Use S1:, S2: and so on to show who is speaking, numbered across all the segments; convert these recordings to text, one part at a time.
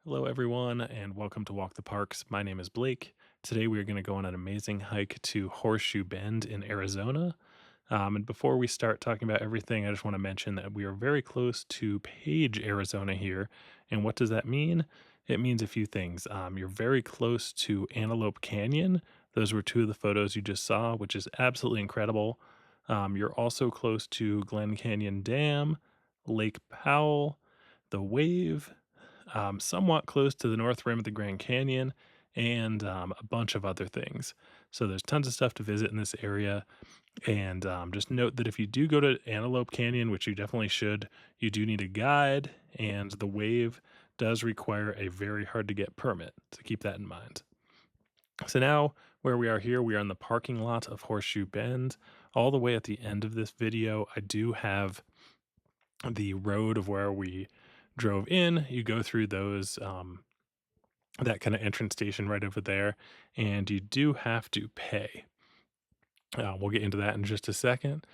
S1: Hello, everyone, and welcome to Walk the Parks. My name is Blake. Today, we are going to go on an amazing hike to Horseshoe Bend in Arizona. And before we start talking about everything, I just want to mention that we are very close to Page, Arizona here. And what does that mean? It means a few things. You're very close to Antelope Canyon. Those were two of the photos you just saw, which is absolutely incredible. You're also close to Glen Canyon Dam, Lake Powell, the Wave, somewhat close to the north rim of the Grand Canyon, and a bunch of other things. So there's tons of stuff to visit in this area. And just note that if you do go to Antelope Canyon, which you definitely should, you do need a guide, and the wave does require a very hard to get permit. So keep that in mind. So now, where we are here, we are in the parking lot of Horseshoe Bend. All the way at the end of this video, I do have the road of where we drove in. You go through those that kind of entrance station right over there, and you do have to pay. We'll get into that in just a second.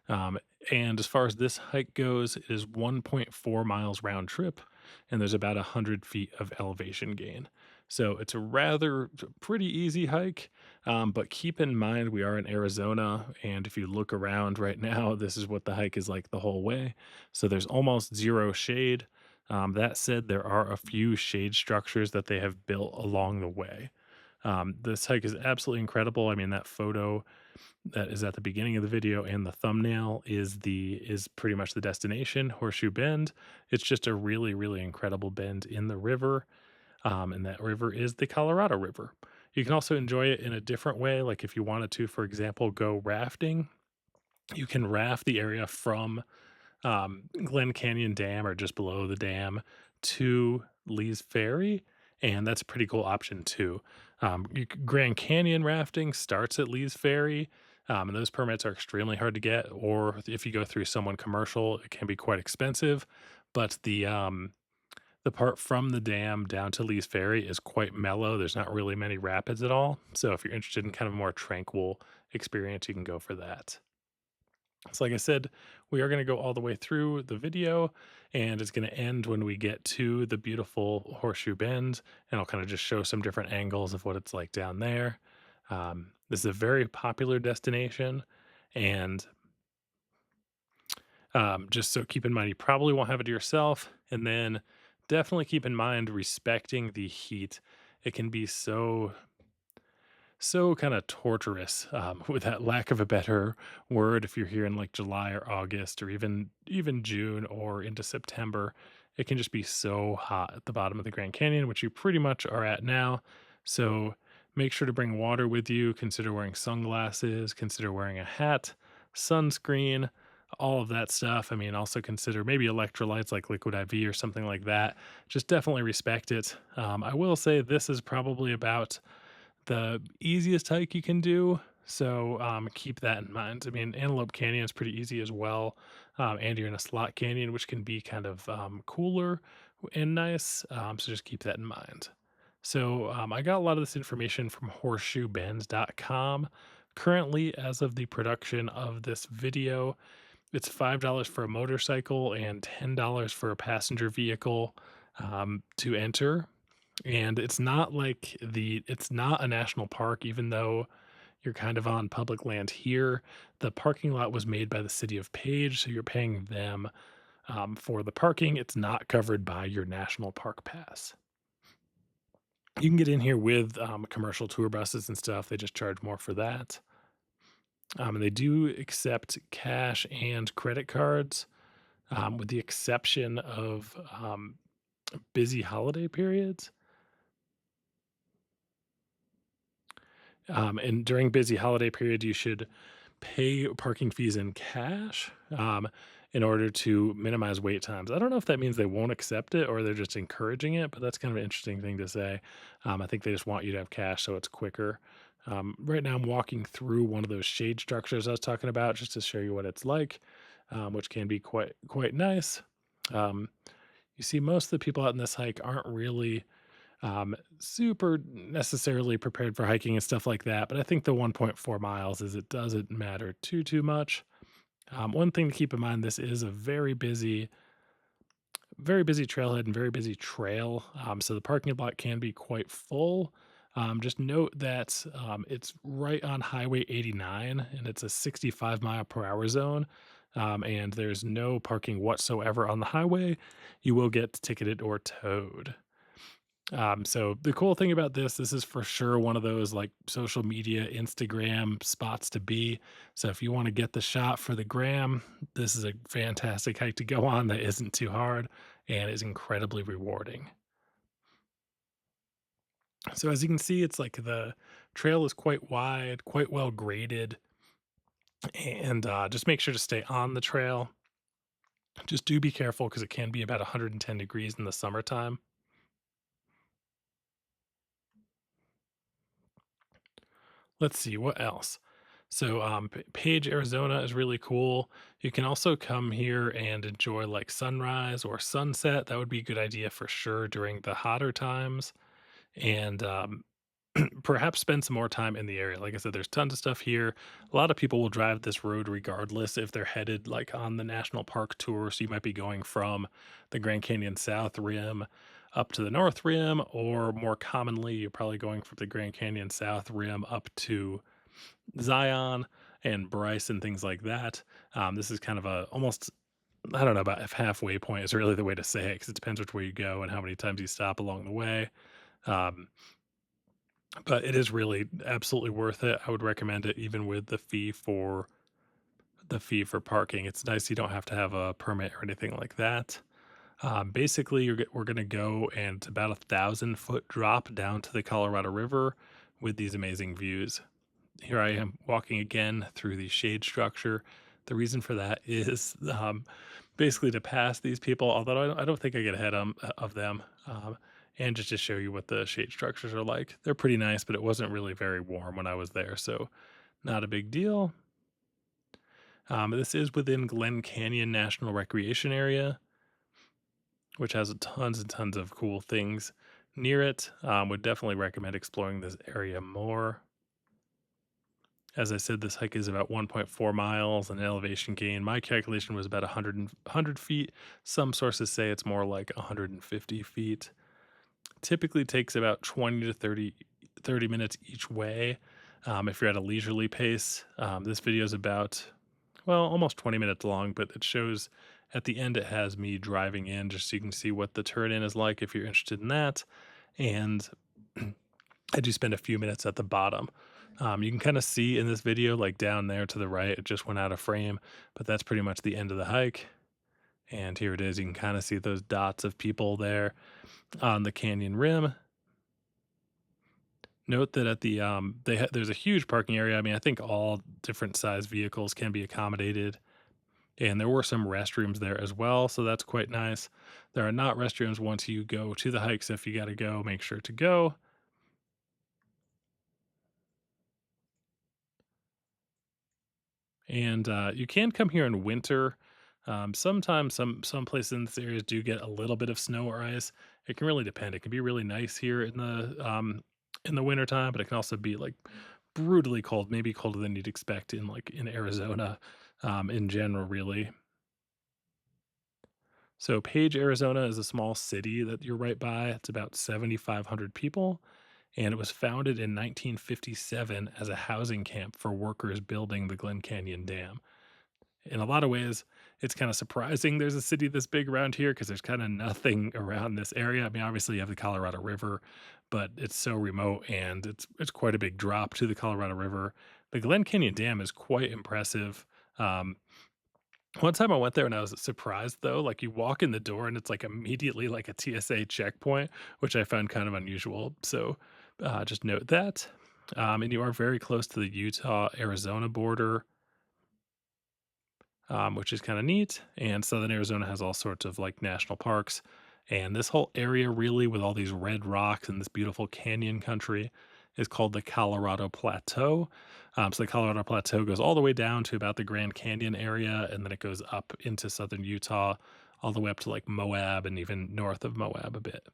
S1: Um, and as far as this hike goes, it is 1.4 miles round trip, and there's about 100 feet of elevation gain. So it's a rather pretty easy hike, but keep in mind we are in Arizona, and if you look around right now, this is what the hike is like the whole way. So there's almost zero shade. That said, there are a few shade structures that they have built along the way. This hike is absolutely incredible. I mean, that photo that is at the beginning of the video and the thumbnail is pretty much the destination, Horseshoe Bend. It's just a really, really incredible bend in the river, and that river is the Colorado River. You can also enjoy it in a different way, like if you wanted to, for example, go rafting, you can raft the area from Glen Canyon Dam or just below the dam to Lee's Ferry, and that's a pretty cool option too. Grand Canyon rafting starts at Lee's Ferry, and those permits are extremely hard to get. Or if you go through someone commercial, it can be quite expensive. But the part from the dam down to Lee's Ferry is quite mellow. There's not really many rapids at all. So if you're interested in kind of a more tranquil experience, you can go for that. So, like I said, we are going to go all the way through the video, and it's going to end when we get to the beautiful Horseshoe Bend, and I'll kind of just show some different angles of what it's like down there. This is a very popular destination, and just so keep in mind, you probably won't have it to yourself, and then definitely keep in mind respecting the heat. It can be so kind of torturous, with that lack of a better word. If you're here in like July or August or even June or into September, it can just be so hot at the bottom of the Grand Canyon, which you pretty much are at now. So make sure to bring water with you. Consider wearing sunglasses, consider wearing a hat, sunscreen, all of that stuff. I mean, also consider maybe electrolytes like liquid IV or something like that. Just definitely respect it. I will say this is probably about the easiest hike you can do. So keep that in mind. I mean, Antelope Canyon is pretty easy as well. And you're in a slot canyon, which can be kind of cooler and nice. So just keep that in mind. So I got a lot of this information from horseshoebends.com. Currently, as of the production of this video, it's $5 for a motorcycle and $10 for a passenger vehicle to enter. And it's not a national park, even though you're kind of on public land here. The parking lot was made by the city of Page, so you're paying them for the parking. It's not covered by your national park pass. You can get in here with commercial tour buses and stuff. They just charge more for that. And they do accept cash and credit cards, with the exception of busy holiday periods. And during busy holiday period, you should pay parking fees in cash, in order to minimize wait times. I don't know if that means they won't accept it or they're just encouraging it, but that's kind of an interesting thing to say. I think they just want you to have cash so it's quicker. Right now, I'm walking through one of those shade structures I was talking about just to show you what it's like, which can be quite nice. Um, you see, most of the people out in this hike aren't really super necessarily prepared for hiking and stuff like that. But I think the 1.4 miles is it doesn't matter too much. One thing to keep in mind: this is a very busy very busy trailhead and very busy trail. So the parking lot can be quite full. Just note that it's right on Highway 89 and it's a 65-mile-per-hour zone. And there's no parking whatsoever on the highway. You will get ticketed or towed. So the cool thing about this is for sure one of those like social media, Instagram spots to be. So if you want to get the shot for the gram, this is a fantastic hike to go on that isn't too hard and is incredibly rewarding. So as you can see, it's like the trail is quite wide, quite well graded, and just make sure to stay on the trail. Just do be careful because it can be about 110 degrees in the summertime. Let's see what else. So, Page, Arizona is really cool. You can also come here and enjoy like sunrise or sunset. That would be a good idea for sure during the hotter times. And perhaps spend some more time in the area. Like I said, there's tons of stuff here. A lot of people will drive this road regardless if they're headed like on the national park tour. So you might be going from the Grand Canyon South Rim up to the North Rim, or more commonly, you're probably going from the Grand Canyon South Rim up to Zion and Bryce and things like that. This is kind of a almost, I don't know about if halfway point is really the way to say it because it depends which way you go and how many times you stop along the way. Um, but it is really absolutely worth it. I would recommend it even with the fee for parking. It's nice you don't have to have a permit or anything like that. Basically, we're going to go and it's about 1,000-foot drop down to the Colorado River with these amazing views. Here I am walking again through the shade structure. The reason for that is basically to pass these people, although I don't think I get ahead of them, and just to show you what the shade structures are like. They're pretty nice, but it wasn't really very warm when I was there, so not a big deal. This is within Glen Canyon National Recreation Area, which has tons and tons of cool things near it. Would definitely recommend exploring this area more. As I said, this hike is about 1.4 miles and elevation gain. My calculation was about 100 feet. Some sources say it's more like 150 feet. Typically takes about 20 to 30 minutes each way if you're at a leisurely pace. This video is about, well, almost 20 minutes long, but it shows at the end it has me driving in just so you can see what the turn in is like if you're interested in that. And I do spend a few minutes at the bottom. You can kind of see in this video, like down there to the right, it just went out of frame, but that's pretty much the end of the hike. And here it is. You can kind of see those dots of people there on the canyon rim. Note that at the there's a huge parking area. I mean, I think all different size vehicles can be accommodated, and there were some restrooms there as well, so that's quite nice. There are not restrooms once you go to the hike, so if you got to go, make sure to go. And you can come here in winter. Sometimes some places in this area do get a little bit of snow or ice. It can really depend. It can be really nice here in the winter time, but it can also be like brutally cold, maybe colder than you'd expect in like in Arizona in general, really. So Page, Arizona is a small city that you're right by. It's about 7,500 people, and it was founded in 1957 as a housing camp for workers building the Glen Canyon Dam. In a lot of ways, it's kind of surprising there's a city this big around here because there's kind of nothing around this area. I mean, obviously you have the Colorado River, but it's so remote and it's quite a big drop to the Colorado River. The Glen Canyon Dam is quite impressive. Um, one time I went there and I was surprised though, like you walk in the door and it's like immediately like a TSA checkpoint, which I found kind of unusual. So just note that. And you are very close to the Utah Arizona border, which is kind of neat. And Southern Arizona has all sorts of like national parks. And this whole area, really, with all these red rocks and this beautiful canyon country, is called the Colorado Plateau. So the Colorado Plateau goes all the way down to about the Grand Canyon area, and then it goes up into southern Utah, all the way up to like Moab and even north of Moab a bit.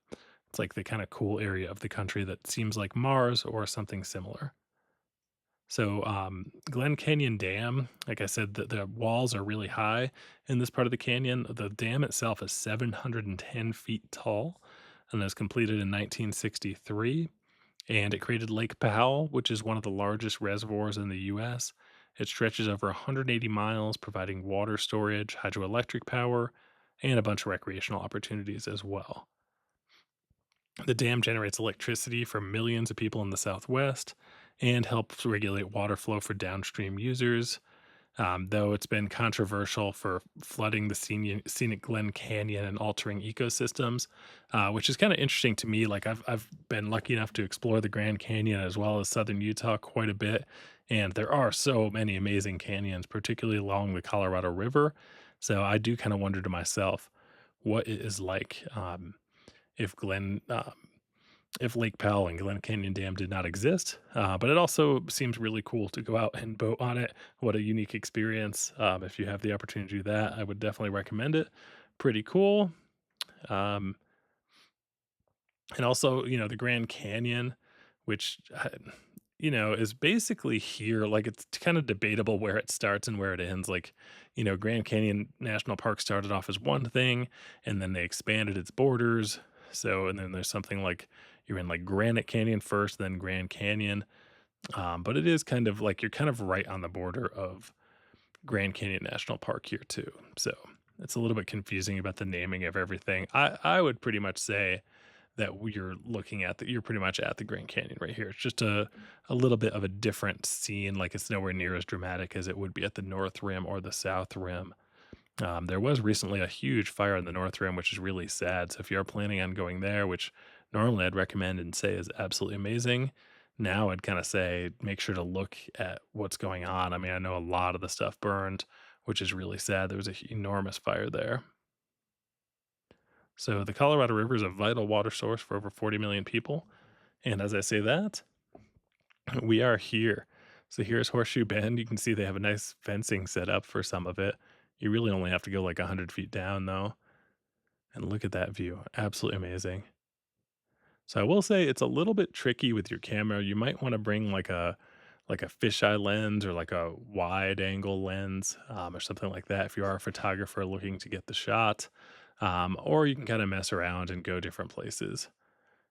S1: It's like the kind of cool area of the country that seems like Mars or something similar. Glen Canyon Dam, like I said, the walls are really high in this part of the canyon. The dam itself is 710 feet tall and was completed in 1963. And it created Lake Powell, which is one of the largest reservoirs in the US. It stretches over 180 miles, providing water storage, hydroelectric power, and a bunch of recreational opportunities as well. The dam generates electricity for millions of people in the Southwest and helps regulate water flow for downstream users. Though it's been controversial for flooding the scenic Glen Canyon and altering ecosystems, which is kind of interesting to me. Like I've been lucky enough to explore the Grand Canyon as well as southern Utah quite a bit, and there are so many amazing canyons, particularly along the Colorado River. So I do kind of wonder to myself what it is like if if Lake Powell and Glen Canyon Dam did not exist. But it also seems really cool to go out and boat on it. What a unique experience. If you have the opportunity to do that, I would definitely recommend it. Pretty cool. Um, and also, the Grand Canyon, which, is basically here. Like it's kind of debatable where it starts and where it ends. Like, Grand Canyon National Park started off as one thing and then they expanded its borders. So, and then there's something like you're in like Granite Canyon first, then Grand Canyon. But it is kind of like you're kind of right on the border of Grand Canyon National Park here, too. So it's a little bit confusing about the naming of everything. I would pretty much say that you're looking at that you're pretty much at the Grand Canyon right here. It's just a little bit of a different scene. Like it's nowhere near as dramatic as it would be at the North Rim or the South Rim. There was recently a huge fire in the North Rim, which is really sad. So if you are planning on going there, which normally I'd recommend and say is absolutely amazing, now I'd kind of say make sure to look at what's going on. I mean, I know a lot of the stuff burned, which is really sad. There was a enormous fire there. So the Colorado River is a vital water source for over 40 million people. And as I say that, we are here. So here's Horseshoe Bend. You can see they have a nice fencing set up for some of it. You really only have to go like 100 feet down, though. And look at that view. Absolutely amazing. So I will say it's a little bit tricky with your camera. You might want to bring like a fisheye lens or like a wide angle lens or something like that if you are a photographer looking to get the shot. Or you can kind of mess around and go different places.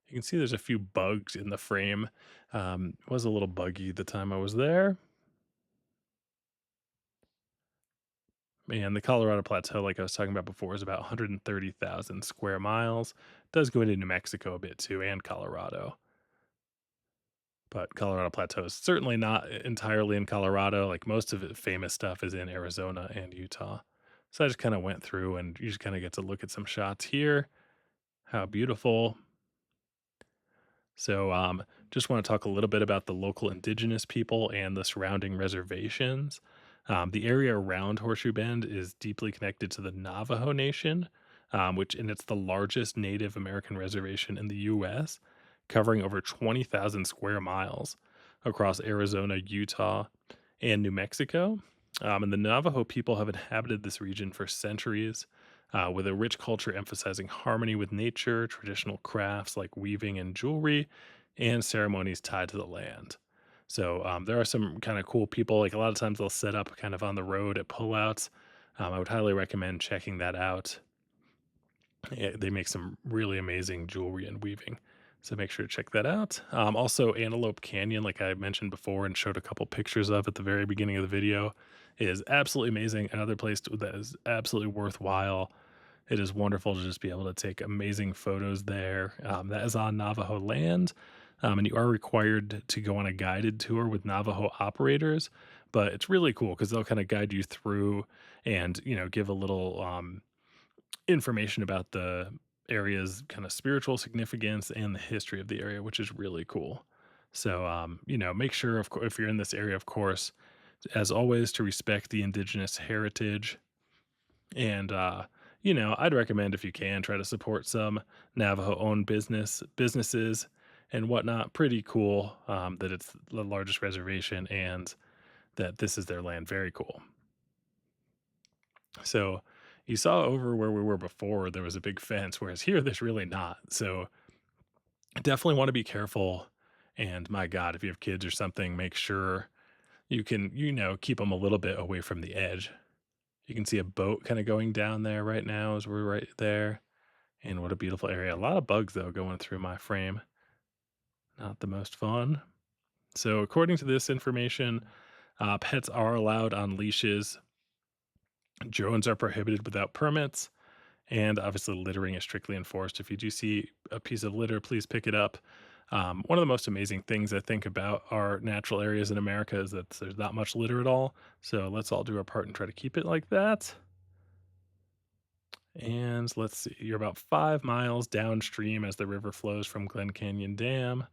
S1: You can see there's a few bugs in the frame. It was a little buggy the time I was there. And the Colorado Plateau, like I was talking about before, is about 130,000 square miles. Does go into New Mexico a bit too, and Colorado. But Colorado Plateau is certainly not entirely in Colorado. Like most of the famous stuff is in Arizona and Utah. So I just kind of went through and you just kind of get to look at some shots here. How beautiful. Just want to talk a little bit about the local indigenous people and the surrounding reservations. The area around Horseshoe Bend is deeply connected to the Navajo Nation, and it's the largest Native American reservation in the U.S., covering over 20,000 square miles across Arizona, Utah, and New Mexico. And the Navajo people have inhabited this region for centuries, with a rich culture emphasizing harmony with nature, traditional crafts like weaving and jewelry, and ceremonies tied to the land. There are some kind of cool people. Like a lot of times they'll set up kind of on the road at pullouts. I would highly recommend checking that out. They make some really amazing jewelry and weaving. So make sure to check that out. Also, Antelope Canyon, like I mentioned before and showed a couple pictures of at the very beginning of the video, is absolutely amazing. Another place that is absolutely worthwhile. It is wonderful to just be able to take amazing photos there. That is on Navajo land, and you are required to go on a guided tour with Navajo operators. But it's really cool because they'll kind of guide you through and give a little information about the area's kind of spiritual significance and the history of the area, which is really cool. Make sure, if you're in this area, of course, as always, to respect the indigenous heritage. And, I'd recommend if you can try to support some Navajo owned businesses and whatnot. Pretty cool that it's the largest reservation and that this is their land. Very cool. So you saw over where we were before, there was a big fence, whereas here there's really not. So definitely want to be careful. And my God, if you have kids or something, make sure. You can, keep them a little bit away from the edge. You can see a boat kinda going down there right now as we're right there, and what a beautiful area. A lot of bugs, though, going through my frame. Not the most fun. So according to this information, pets are allowed on leashes, drones are prohibited without permits, and obviously littering is strictly enforced. If you do see a piece of litter, please pick it up. One of the most amazing things I think about our natural areas in America is that there's not much litter at all. So let's all do our part and try to keep it like that. And let's see, you're about 5 miles downstream as the river flows from Glen Canyon Dam,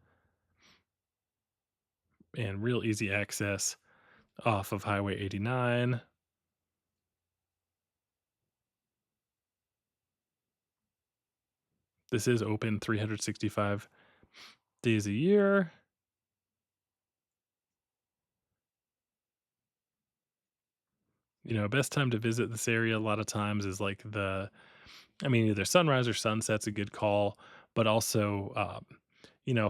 S1: and real easy access off of Highway 89. This is open 365 days a year. Best time to visit this area a lot of times is like either sunrise or sunset's a good call, but also,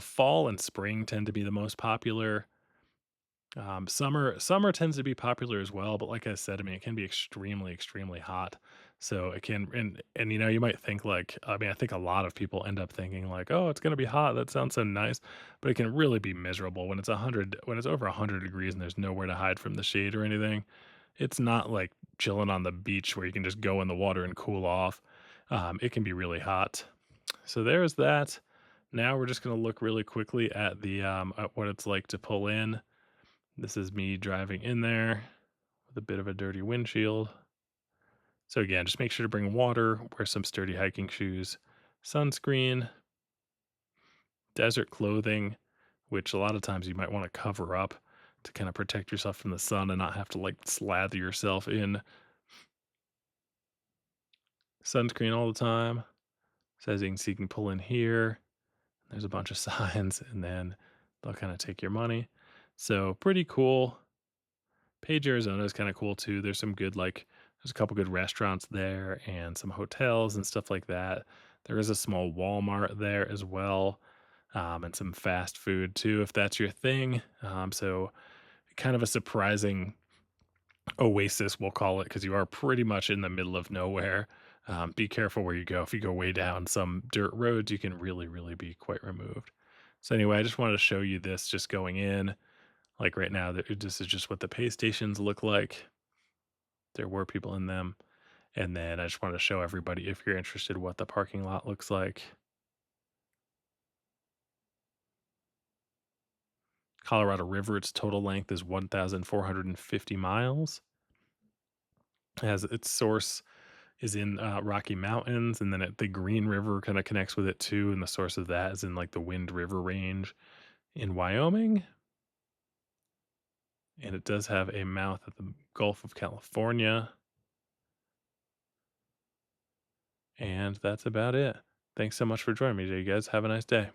S1: fall and spring tend to be the most popular. Summer tends to be popular as well, but like I said, it can be extremely, extremely hot. So it can, and you might think like, I think a lot of people end up thinking like, oh, it's gonna be hot. That sounds so nice, but it can really be miserable when when it's over 100 degrees and there's nowhere to hide from the shade or anything. It's not like chilling on the beach where you can just go in the water and cool off. It can be really hot. So there's that. Now we're just gonna look really quickly at at what it's like to pull in. This is me driving in there with a bit of a dirty windshield. So again, just make sure to bring water, wear some sturdy hiking shoes, sunscreen, desert clothing, which a lot of times you might want to cover up to kind of protect yourself from the sun and not have to like slather yourself in sunscreen all the time. So as you can see, you can pull in here. There's a bunch of signs, and then they'll kind of take your money. So pretty cool. Page, Arizona is kinda cool too. There's a couple good restaurants there and some hotels and stuff like that. There is a small Walmart there as well, and some fast food too, if that's your thing. So kind of a surprising oasis, we'll call it, because you are pretty much in the middle of nowhere. Be careful where you go. If you go way down some dirt roads, you can really, really be quite removed. So anyway, I just wanted to show you this just going in. Like right now, this is just what the pay stations look like. There were people in them. And then I just wanted to show everybody, if you're interested, what the parking lot looks like. Colorado River, its total length is 1,450 miles. As its source is in Rocky Mountains, and then the Green River kind of connects with it too. And the source of that is in like the Wind River Range in Wyoming. And it does have a mouth at the Gulf of California. And that's about it. Thanks so much for joining me today, you guys. Have a nice day.